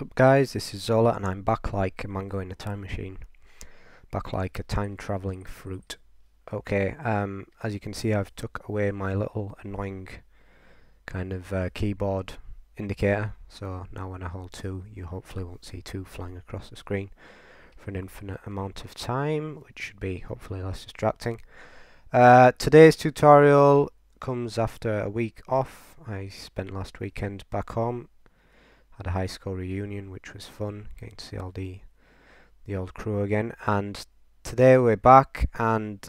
What's up guys, this is Zola and I'm back like a mango in a time machine. Back like a time travelling fruit. Okay, as you can see I've took away my little annoying kind of keyboard indicator. So now when I hold 2 you hopefully won't see 2 flying across the screen for an infinite amount of time, which should be hopefully less distracting. Today's tutorial comes after a week off. I spent last weekend back home. Had a high school reunion, which was fun, getting to see all the old crew again. And today we're back, and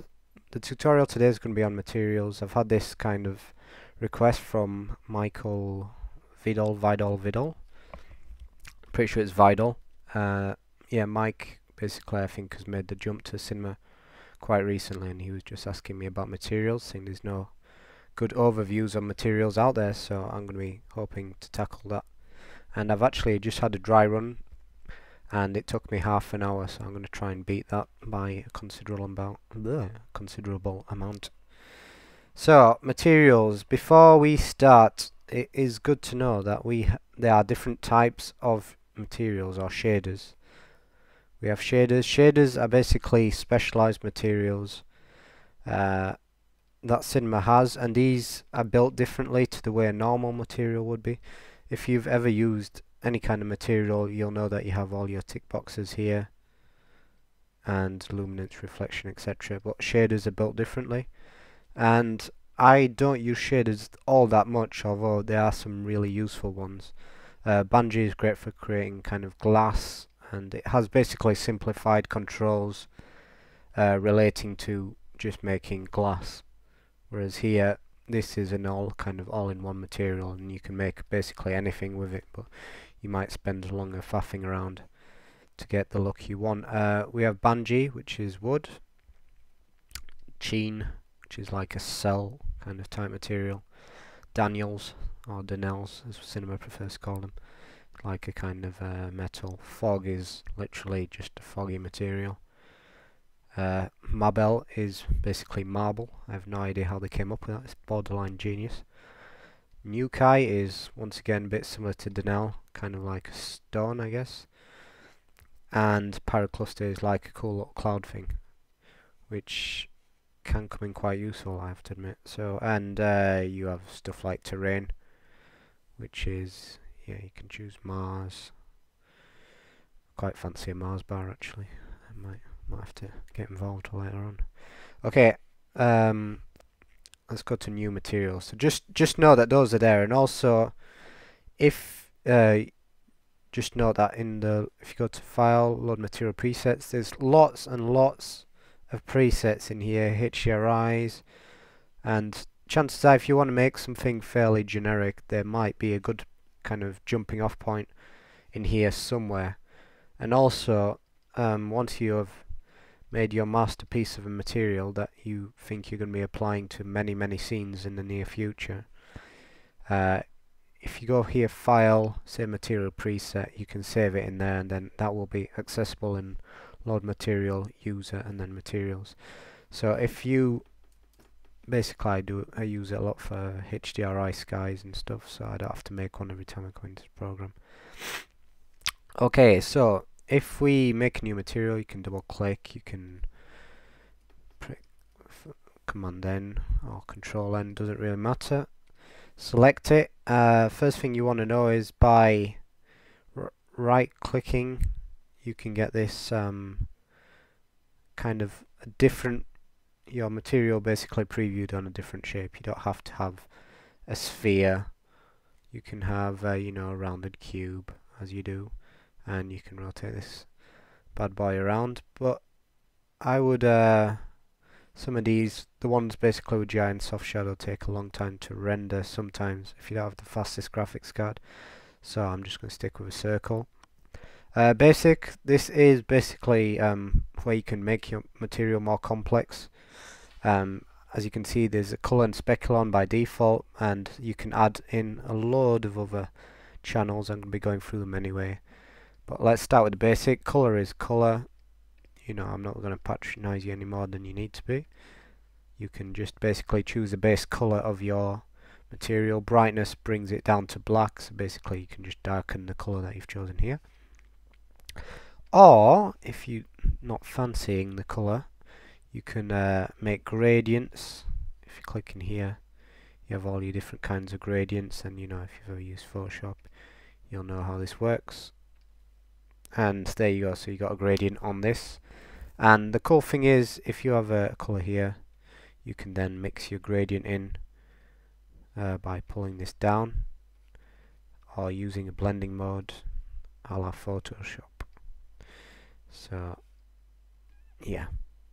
the tutorial today is going to be on materials. I've had this kind of request from Michael Vidal. Pretty sure it's Vidal. Yeah, Mike basically I think has made the jump to cinema quite recently, and he was just asking me about materials, saying there's no good overviews on materials out there, so I'm going to be hoping to tackle that. And I've actually just had a dry run and it took me half an hour, so I'm going to try and beat that by a considerable amount. So, materials. Before we start, it is good to know that there are different types of materials or shaders. We have shaders. Shaders are basically specialized materials that cinema has, and these are built differently to the way a normal material would be. If you've ever used any kind of material, you'll know that you have all your tick boxes here and luminance, reflection, etc. But shaders are built differently, and I don't use shaders all that much, although there are some really useful ones. Banji is great for creating kind of glass, and it has basically simplified controls relating to just making glass, whereas here this is an all-in-one material, and you can make basically anything with it, but you might spend longer faffing around to get the look you want. We have Banji, which is wood. Cheen, which is like a cell kind of type material. Daniels, or Danels, as cinema prefers to call them, like a kind of metal. Fog is literally just a foggy material. Mabel is basically marble. I have no idea how they came up with that. It's borderline genius. Nukai is once again a bit similar to Denel, kind of like a stone, I guess. And Pyrocluster is like a cool little cloud thing, which can come in quite useful, I have to admit. So, and you have stuff like terrain, which is, yeah, you can choose Mars. Quite fancy a Mars bar actually. I might have to get involved later on. Okay, let's go to new materials. So just know that those are there, and also if just know that if you go to File, Load Material Presets, there's lots and lots of presets in here, HDRIs, and chances are if you want to make something fairly generic, there might be a good kind of jumping off point in here somewhere. And also, once you have made your masterpiece of a material that you think you're going to be applying to many scenes in the near future, if you go here, File, say Material Preset, you can save it in there, and then that will be accessible in Load Material, User, and then Materials. So if you basically I use it a lot for HDRI skies and stuff, so I don't have to make one every time I go into the program. Okay, so if we make a new material, you can double click, you can Command N or Control N, doesn't really matter. Select it. First thing you want to know is by right clicking you can get this kind of a different, your material basically previewed on a different shape. You don't have to have a sphere, you can have you know, a rounded cube as you do, and you can rotate this bad boy around. But I would some of these, the ones basically with giant soft shadow, take a long time to render sometimes if you don't have the fastest graphics card, so I'm just going to stick with a circle. Basic, this is basically where you can make your material more complex. As you can see, there's a color and specular on by default, and you can add in a load of other channels. I'm going to be going through them anyway, but let's start with the basic. Color is color. You know, I'm not going to patronize you any more than you need to be. You can just basically choose the base color of your material. Brightness brings it down to black, so basically you can just darken the colour that you've chosen here. Or, if you're not fancying the colour, you can make gradients. If you click in here, you have all your different kinds of gradients, and you know, if you've ever used Photoshop, you'll know how this works. And there you go, so you got a gradient on this. And the cool thing is, if you have a colour here, you can then mix your gradient in by pulling this down, or using a blending mode a la Photoshop. So yeah,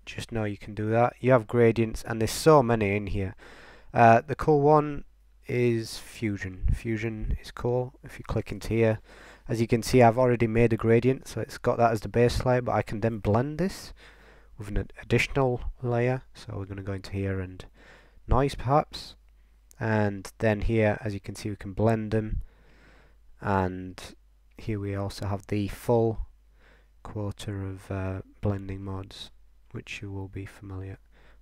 just know you can do that. You have gradients, and there's so many in here. The cool one is Fusion. Fusion is cool. If you click into here, as you can see, I've already made a gradient, so it's got that as the base layer, but I can then blend this with an additional layer. So we're going to go into here and noise perhaps, and then here, as you can see, we can blend them, and here we also have the full quarter of blending modes, which you will be familiar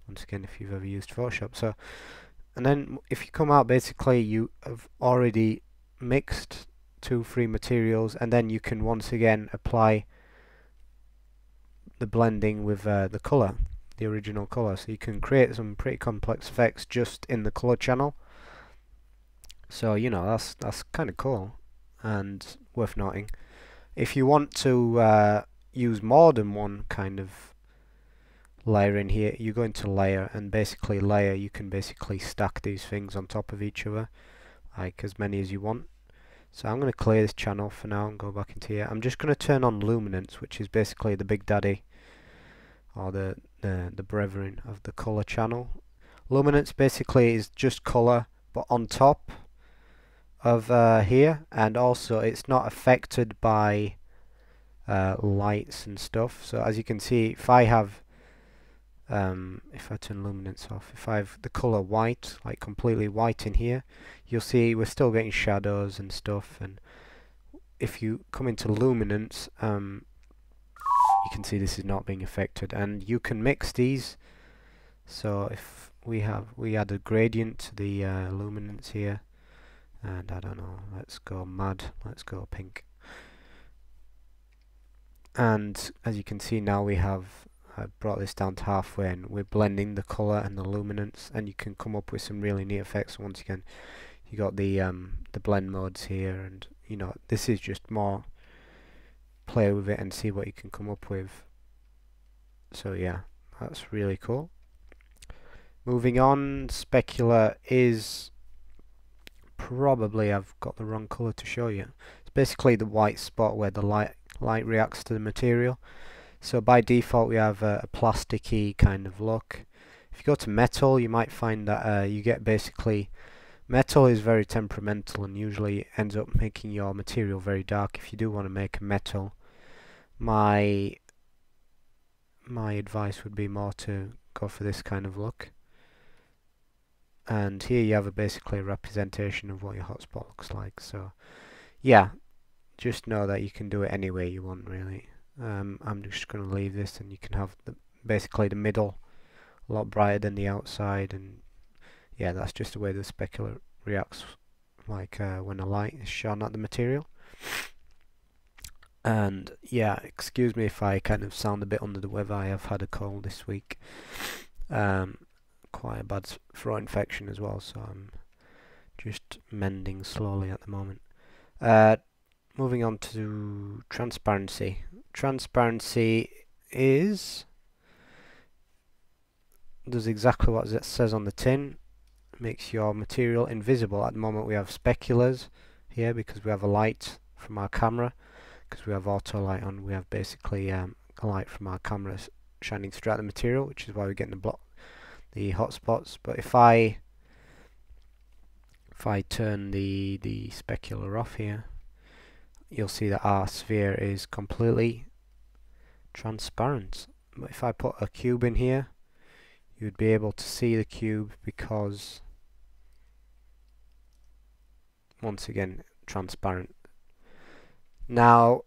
once again if you've ever used Photoshop. So, and then if you come out, basically you have already mixed 2-3 materials, and then you can once again apply the blending with the color, the original color. So you can create some pretty complex effects just in the color channel. So you know, that's kind of cool and worth noting. If you want to use more than one kind of layer in here, you go into layer, and basically layer, you can basically stack these things on top of each other, like as many as you want. So I'm going to clear this channel for now and go back into here. I'm just going to turn on Luminance, which is basically the big daddy, or the brethren of the color channel. Luminance basically is just color, but on top of here, and also it's not affected by lights and stuff. So as you can see, if I have if I turn Luminance off, if I have the color white, like completely white in here, you'll see we're still getting shadows and stuff. And if you come into Luminance, you can see this is not being affected, and you can mix these. So if we add a gradient to the Luminance here, and I don't know, let's go mad, let's go pink. And as you can see now, I brought this down to halfway, and we're blending the color and the luminance, and you can come up with some really neat effects. Once again, you got the blend modes here, and you know, this is just more play with it and see what you can come up with. So yeah, that's really cool. Moving on, Specular is probably, I've got the wrong color to show you. It's basically the white spot where the light reacts to the material. So by default we have a plasticky kind of look. If you go to metal, you might find that you get basically, metal is very temperamental and usually ends up making your material very dark. If you do want to make a metal, my advice would be more to go for this kind of look. And here you have basically a representation of what your hotspot looks like. So yeah, just know that you can do it any way you want, really. I'm just going to leave this, and you can have basically the middle a lot brighter than the outside, and yeah, that's just the way the specular reacts, like when a light is shone at the material. And yeah, excuse me if I kind of sound a bit under the weather. I have had a cold this week, quite a bad throat infection as well, so I'm just mending slowly at the moment. Moving on to transparency. Transparency does exactly what it says on the tin. Makes your material invisible. At the moment we have speculars here because we have a light from our camera. Because we have auto light on, we have basically a light from our camera shining throughout the material, which is why we're getting the hotspots. But if I turn the specular off here, you'll see that our sphere is completely transparent. But if I put a cube in here, you'd be able to see the cube because, once again, transparent. Now,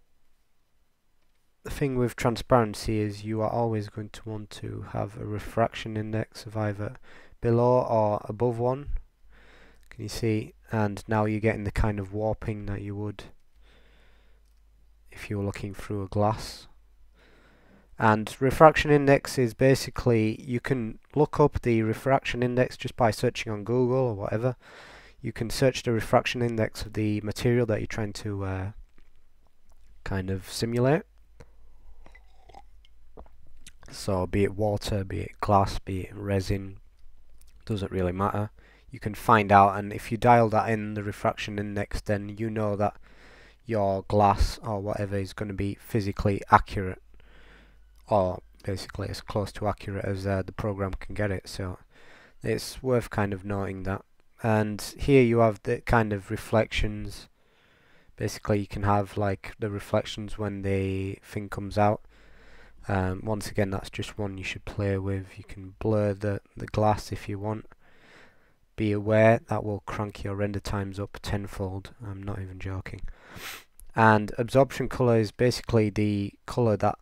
the thing with transparency is you are always going to want to have a refraction index of either below or above 1. Can you see? And now you're getting the kind of warping that you would if you were looking through a glass. And refraction index is basically, you can look up the refraction index just by searching on Google or whatever. You can search the refraction index of the material that you're trying to kind of simulate. So be it water, be it glass, be it resin, doesn't really matter. You can find out, and if you dial that in, the refraction index, then you know that your glass or whatever is going to be physically accurate, or basically as close to accurate as the program can get it. So it's worth kind of noting that. And here you have the kind of reflections. Basically you can have like the reflections when the thing comes out. Once again, that's just one you should play with. You can blur the glass if you want. Be aware that will crank your render times up tenfold. I'm not even joking. And absorption color is basically the color that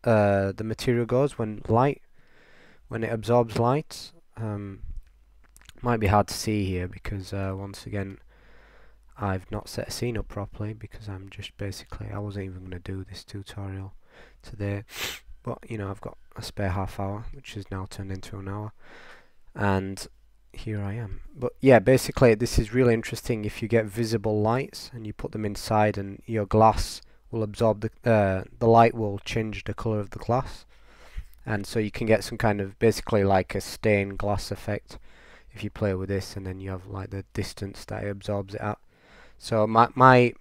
the material goes when it absorbs light. Might be hard to see here because once again I've not set a scene up properly, because I'm just basically, I wasn't even going to do this tutorial today, but you know, I've got a spare half hour which is now turned into an hour, and here I am. But yeah, basically this is really interesting. If you get visible lights and you put them inside, and your glass will absorb the light will change the color of the glass, and so you can get some kind of basically like a stained glass effect if you play with this, and then you have like the distance that it absorbs it at. So my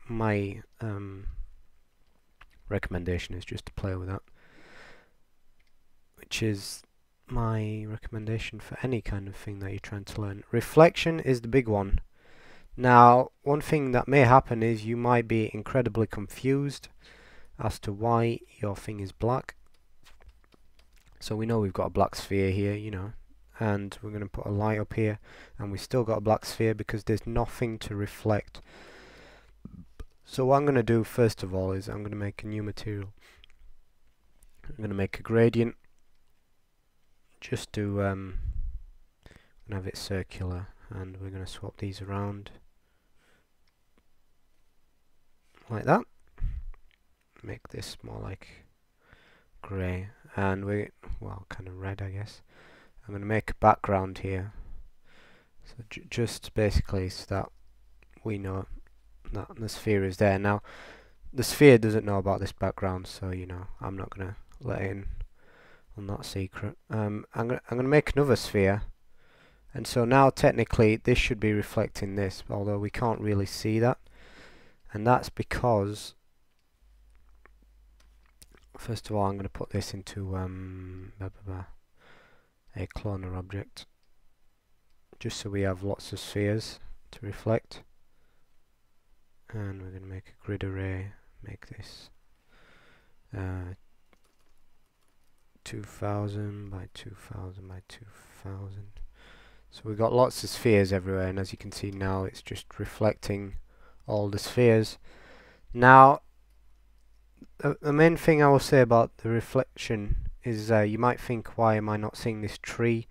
recommendation is just to play with that, which is my recommendation for any kind of thing that you're trying to learn. Reflection is the big one. Now, one thing that may happen is you might be incredibly confused as to why your thing is black. So we know we've got a black sphere here, you know, and we're going to put a light up here, and we've still got a black sphere because there's nothing to reflect. So what I'm going to do first of all is I'm going to make a new material. I'm going to make a gradient, just to have it circular, and we're going to swap these around like that. Make this more like grey, and well, kind of red, I guess. I'm going to make a background here, so just basically so that we know that the sphere is there. Now the sphere doesn't know about this background, so you know, I'm not going to let it in on that secret. I'm gonna make another sphere, and so now technically this should be reflecting this, although we can't really see that, and that's because first of all I'm going to put this into a cloner object, just so we have lots of spheres to reflect. And we're going to make a grid array, make this 2000 by 2000 by 2000. So we've got lots of spheres everywhere, and as you can see now it's just reflecting all the spheres. Now the main thing I will say about the reflection is you might think, why am I not seeing this tree?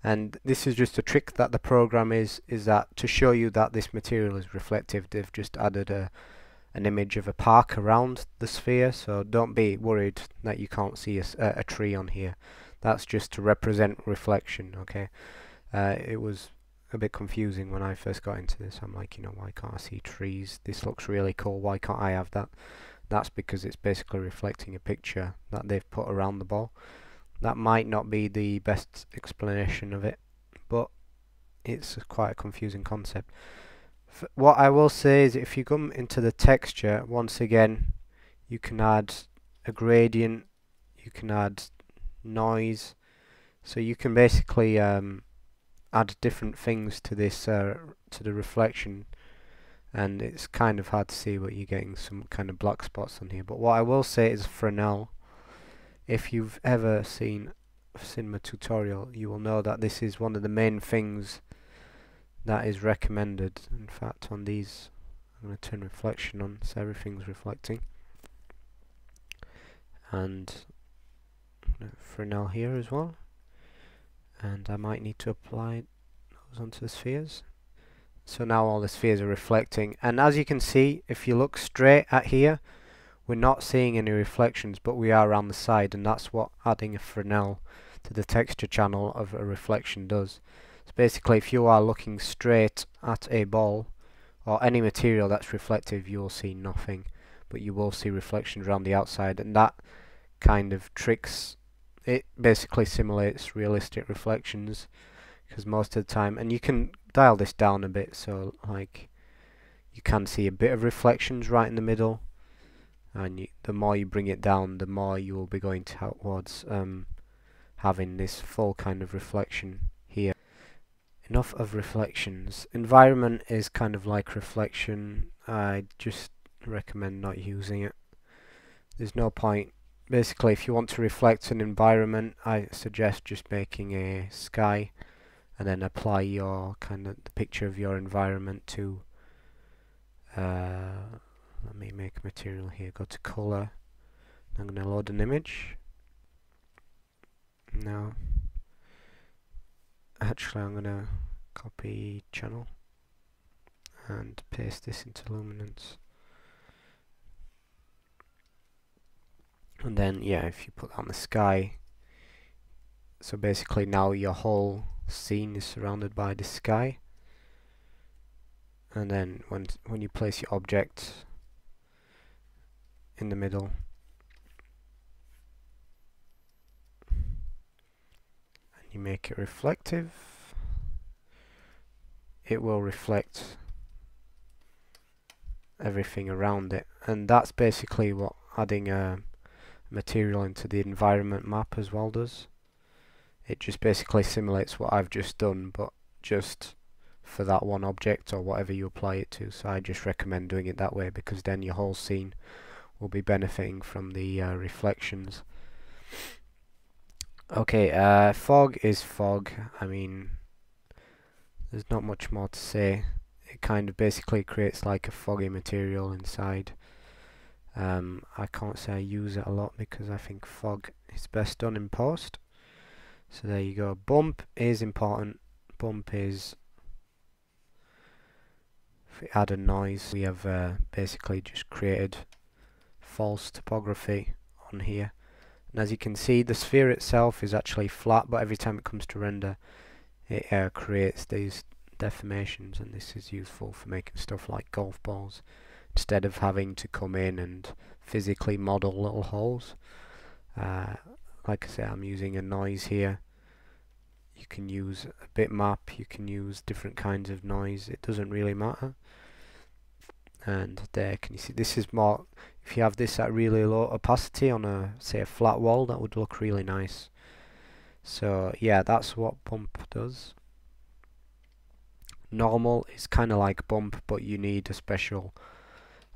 And this is just a trick that the program is that to show you that this material is reflective, they've just added an image of a park around the sphere, so don't be worried that you can't see a tree on here. That's just to represent reflection, okay? It was a bit confusing when I first got into this. I'm like, you know, why can't I see trees? This looks really cool, why can't I have that? That's because it's basically reflecting a picture that they've put around the ball. That might not be the best explanation of it, but it's quite a confusing concept. What I will say is, if you come into the texture, once again, you can add a gradient, you can add noise, so you can basically add different things to this to the reflection, and it's kind of hard to see, but you're getting some kind of black spots on here. But what I will say is Fresnel. If you've ever seen a cinema tutorial, you will know that this is one of the main things that is recommended. In fact, on these, I'm going to turn reflection on, so everything's reflecting. And Fresnel here as well. And I might need to apply those onto the spheres. So now all the spheres are reflecting, and as you can see, if you look straight at here, we're not seeing any reflections, but we are around the side, and that's what adding a Fresnel to the texture channel of a reflection does. So basically, if you are looking straight at a ball or any material that's reflective, you will see nothing, but you will see reflections around the outside, and that kind of tricks it. Basically simulates realistic reflections, because most of the time, and you can dial this down a bit, so like you can see a bit of reflections right in the middle, and the more you bring it down, the more you will be going towards having this full kind of reflection here. Enough of reflections. Environment is kind of like reflection. I just recommend not using it. There's no point. Basically, if you want to reflect an environment, I suggest just making a sky and then apply your kind of the picture of your environment to let me make material here, go to color. I'm going to load an image. Now actually I'm going to copy channel and paste this into Luminance, and then yeah, if you put that on the sky, so basically now your whole scene is surrounded by the sky, and then when you place your object in the middle and you make it reflective, it will reflect everything around it. And that's basically what adding a material into the environment map as well does. It just basically simulates what I've just done, but just for that one object or whatever you apply it to. So I just recommend doing it that way, because then your whole scene will be benefiting from the reflections. Okay, fog is fog. I mean, there's not much more to say. It kind of basically creates like a foggy material inside. I can't say I use it a lot because I think fog is best done in post. So there you go. Bump is important. Bump is, if we add a noise, we have basically just created false topography on here. And as you can see, the sphere itself is actually flat, but every time it comes to render, it creates these deformations, and this is useful for making stuff like golf balls, instead of having to come in and physically model little holes. Like I say, I'm using a noise here. You can use a bitmap, you can use different kinds of noise, it doesn't really matter. And there, can you see, this is more, if you have this at really low opacity on a, say, a flat wall, that would look really nice. So yeah, that's what bump does. Normal is kind of like bump, but you need a special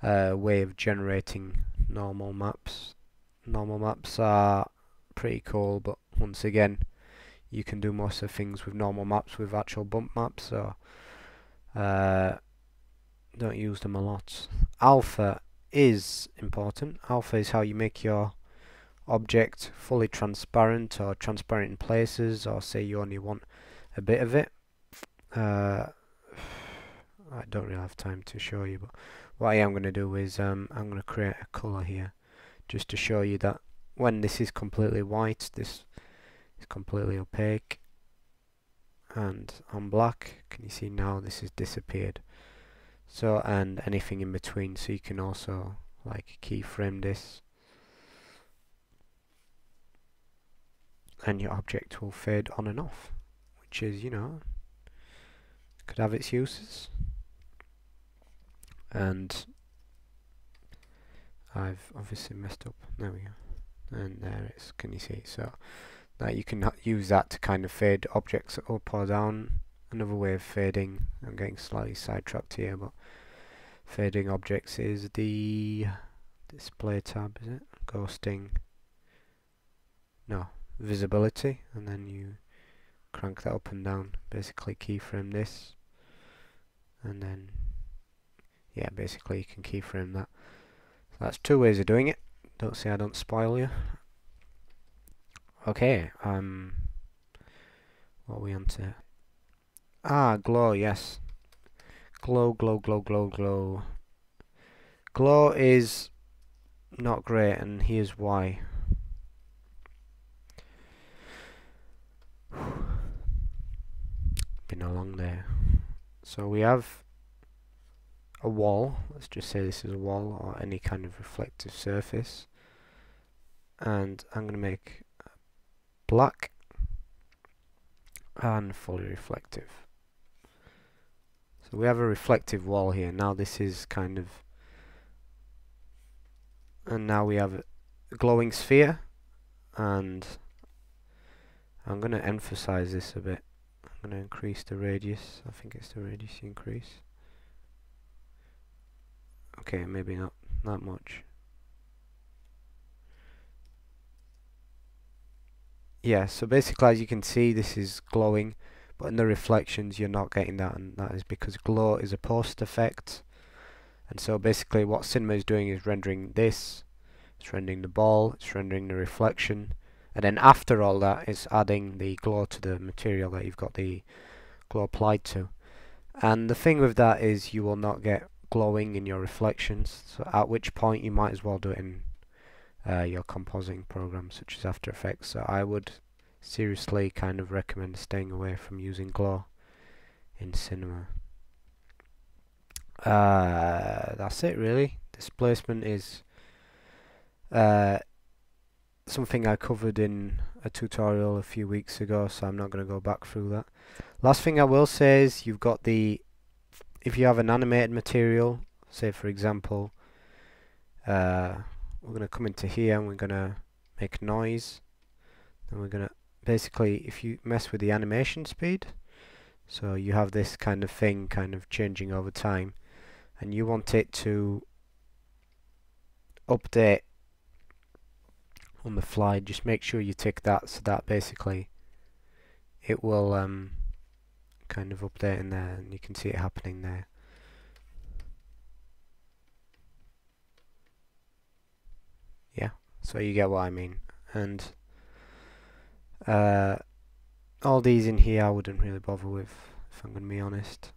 way of generating normal maps. Normal maps are pretty cool, but once again, you can do most of the things with normal maps with actual bump maps, so don't use them a lot. Alpha is important. Alpha is how you make your object fully transparent, or transparent in places, or say you only want a bit of it. I don't really have time to show you, but what I am going to do is I'm going to create a color here just to show you that when this is completely white, this is completely opaque, and on black, can you see now this has disappeared. So, and anything in between, so you can also like keyframe this, and your object will fade on and off, which is, you know, could have its uses. And I've obviously messed up. There we go. And there it's, can you see? So that you can use that to kind of fade objects up or down. Another way of fading, I'm getting slightly sidetracked here, but fading objects is the display tab, is it? Ghosting. No, visibility, and then you crank that up and down. Basically keyframe this, and then yeah, basically you can keyframe that. So that's two ways of doing it. Don't say I don't spoil you. Okay, what are we on to? Ah, glow, yes. Glow, glow, glow, glow, glow. Glow is not great, and here's why. Been a long day. So we have a wall. Let's just say this is a wall or any kind of reflective surface. And I'm going to make black and fully reflective. So we have a reflective wall here. Now this is kind of, and now we have a glowing sphere, and I'm going to emphasize this a bit. I'm going to increase the radius. I think it's the radius you increase. Okay, maybe not that much. Yeah, so basically as you can see, this is glowing, but in the reflections you're not getting that, and that is because glow is a post effect. And so basically what cinema is doing is rendering this, it's rendering the ball, it's rendering the reflection, and then after all that it's adding the glow to the material that you've got the glow applied to. And the thing with that is you will not get glowing in your reflections, so at which point you might as well do it in your compositing programs such as After Effects. So I would seriously kind of recommend staying away from using glow in cinema. That's it really. Displacement is something I covered in a tutorial a few weeks ago, so I'm not going to go back through that. Last thing I will say is you've got the, if you have an animated material, say for example, we're going to come into here and we're going to make noise, and we're going to basically, if you mess with the animation speed, so you have this kind of thing kind of changing over time, and you want it to update on the fly, just make sure you tick that, so that basically it will kind of update in there, and you can see it happening there. Yeah, so you get what I mean. And all these in here I wouldn't really bother with, if I'm going to be honest.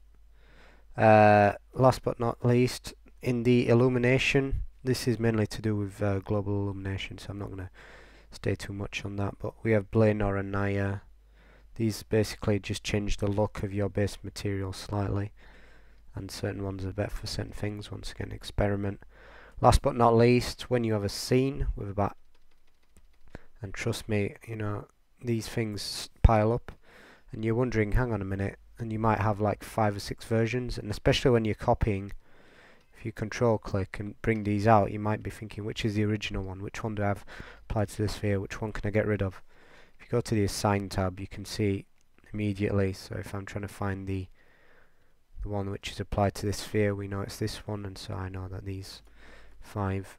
Last but not least, in the illumination, this is mainly to do with global illumination, so I'm not going to stay too much on that, but we have Blinn or Anaya. These basically just change the look of your base material slightly, and certain ones are better for certain things. Once again, experiment. Last but not least, when you have a scene with a bat, and trust me, you know, these things pile up, and you're wondering, hang on a minute, and you might have like 5 or 6 versions, and especially when you're copying, if you control click and bring these out, you might be thinking, which is the original one, which one do I have applied to this sphere, which one can I get rid of? If you go to the assign tab, you can see immediately, so if I'm trying to find the one which is applied to this sphere, we know it's this one, and so I know that these 5,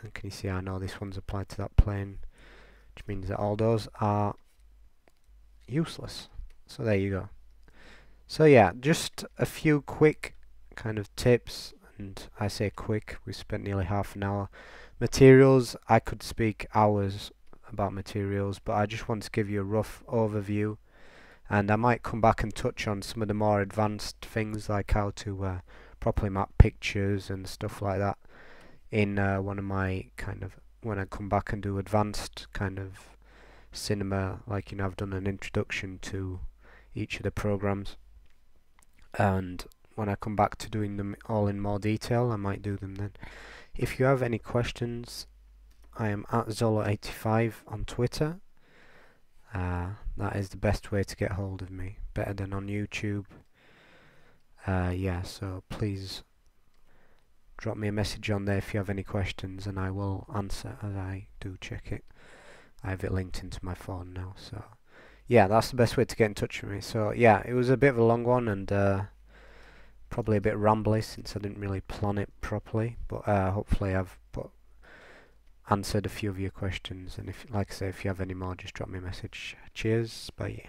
and can you see I know this one's applied to that plane, which means that all those are useless. So there you go. So yeah, just a few quick kind of tips, and I say quick, we spent nearly half an hour. Materials, I could speak hours about materials, but I just want to give you a rough overview, and I might come back and touch on some of the more advanced things like how to properly map pictures and stuff like that in one of my kind of, when I come back and do advanced kind of cinema, like, you know, I've done an introduction to each of the programs, and when I come back to doing them all in more detail, I might do them then. If you have any questions, I am at Zola85 on Twitter. That is the best way to get hold of me, better than on YouTube. Yeah, so please drop me a message on there if you have any questions, and I will answer as I do check it. I have it linked into my phone now, so yeah, that's the best way to get in touch with me. So yeah, it was a bit of a long one, and probably a bit rambly since I didn't really plan it properly, but hopefully I've answered a few of your questions, and if, like I say, if you have any more, just drop me a message. Cheers, bye.